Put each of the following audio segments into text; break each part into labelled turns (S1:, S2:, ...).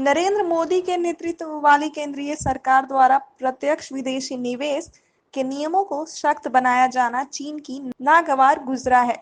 S1: नरेंद्र मोदी के नेतृत्व वाली केंद्रीय सरकार द्वारा प्रत्यक्ष विदेशी निवेश के नियमों को सख्त बनाया जाना चीन की नागवार गुजरा है।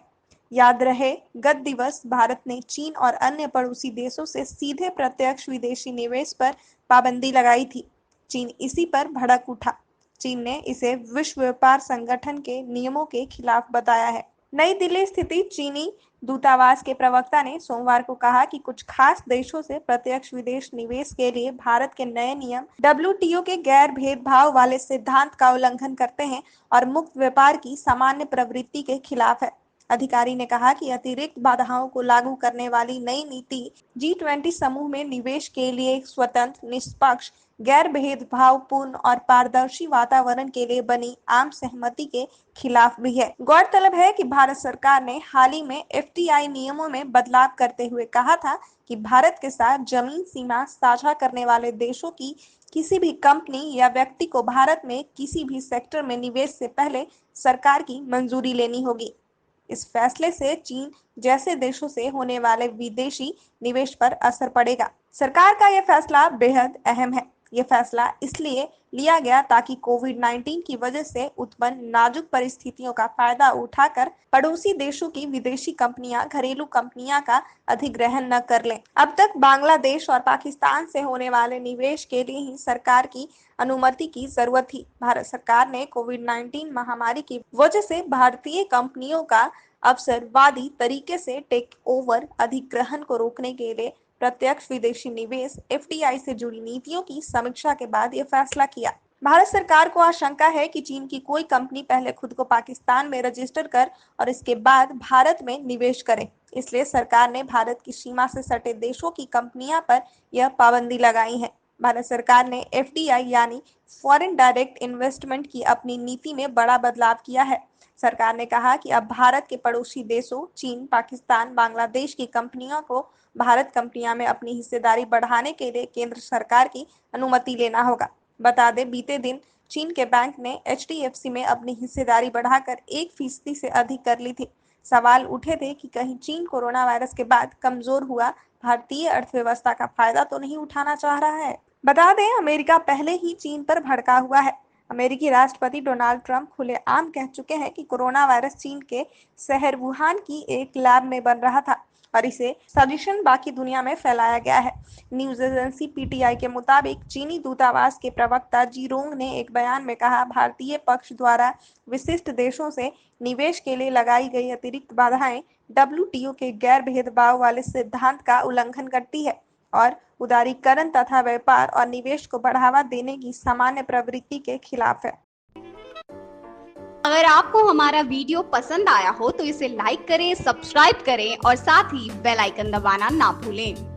S1: याद रहे, गत दिवस भारत ने चीन और अन्य पड़ोसी देशों से सीधे प्रत्यक्ष विदेशी निवेश पर पाबंदी लगाई थी। चीन इसी पर भड़क उठा। चीन ने इसे विश्व व्यापार संगठन के नियमों के खिलाफ बताया है। नई दिल्ली स्थित चीनी दूतावास के प्रवक्ता ने सोमवार को कहा कि कुछ खास देशों से प्रत्यक्ष विदेश निवेश के लिए भारत के नए नियम डब्ल्यूटीओ के गैर भेदभाव वाले सिद्धांत का उल्लंघन करते हैं और मुक्त व्यापार की सामान्य प्रवृत्ति के खिलाफ है। अधिकारी ने कहा कि अतिरिक्त बाधाओं को लागू करने वाली नई नीति G20 समूह में निवेश के लिए एक स्वतंत्र, निष्पक्ष, गैर भेदभावपूर्ण और पारदर्शी वातावरण के लिए बनी आम सहमति के खिलाफ भी है। गौरतलब है कि भारत सरकार ने हाल ही में FTI नियमों में बदलाव करते हुए कहा था कि भारत के साथ जमीन सीमा साझा करने वाले देशों की किसी भी कंपनी या व्यक्ति को भारत में किसी भी सेक्टर में निवेश से पहले सरकार की मंजूरी लेनी होगी। इस फैसले से चीन जैसे देशों से होने वाले विदेशी निवेश पर असर पड़ेगा। सरकार का यह फैसला बेहद अहम है। यह फैसला इसलिए लिया गया ताकि कोविड-19 की वजह से उत्पन्न नाजुक परिस्थितियों का फायदा उठाकर पड़ोसी देशों की विदेशी कंपनियां घरेलू कंपनियां का अधिग्रहण न कर लें। अब तक बांग्लादेश और पाकिस्तान से होने वाले निवेश के लिए ही सरकार की अनुमति की जरूरत थी। भारत सरकार ने कोविड-19 महामारी की वजह से भारतीय कंपनियों का अवसरवादी तरीके से टेक ओवर अधिग्रहण को रोकने के लिए प्रत्यक्ष विदेशी निवेश FDI से जुड़ी नीतियों की समीक्षा के बाद यह फैसला किया। भारत सरकार को आशंका है कि चीन की कोई कंपनी पहले खुद को पाकिस्तान में रजिस्टर कर और इसके बाद भारत में निवेश करे। इसलिए सरकार ने भारत की सीमा से सटे देशों की कंपनियां पर यह पाबंदी लगाई है। भारत सरकार ने FDI यानी फॉरेन डायरेक्ट इन्वेस्टमेंट की अपनी नीति में बड़ा बदलाव किया है। सरकार ने कहा कि अब भारत के पड़ोसी देशों चीन, पाकिस्तान, बांग्लादेश की कंपनियों को भारत कंपनियां में अपनी हिस्सेदारी बढ़ाने के लिए केंद्र सरकार की अनुमति लेना होगा। बता दें, बीते दिन चीन के बैंक ने HDFC में अपनी हिस्सेदारी बढ़ाकर 1% से अधिक कर ली थी। सवाल उठे थे कि कहीं चीन कोरोना वायरस के बाद कमजोर हुआ भारतीय अर्थव्यवस्था का फायदा तो नहीं उठाना चाह रहा है। बता दें, अमेरिका पहले ही चीन पर भड़का हुआ है। अमेरिकी राष्ट्रपति डोनाल्ड ट्रंप खुलेआम कह चुके हैं कि कोरोना वायरस चीन के शहर वुहान की एक लैब में बन रहा था और इसे सदिशन बाकी दुनिया में फैलाया गया है। न्यूज एजेंसी PTI के मुताबिक चीनी दूतावास के प्रवक्ता जीरोंग ने एक बयान में कहा, भारतीय पक्ष द्वारा विशिष्ट देशों से निवेश के लिए लगाई गई अतिरिक्त बाधाएं WTO के गैर भेदभाव वाले सिद्धांत का उल्लंघन करती है और उदारीकरण तथा व्यापार और निवेश को बढ़ावा देने की सामान्य प्रवृत्ति के खिलाफ है।
S2: अगर आपको हमारा वीडियो पसंद आया हो तो इसे लाइक करें, सब्सक्राइब करें और साथ ही बेल आइकन दबाना ना भूलें।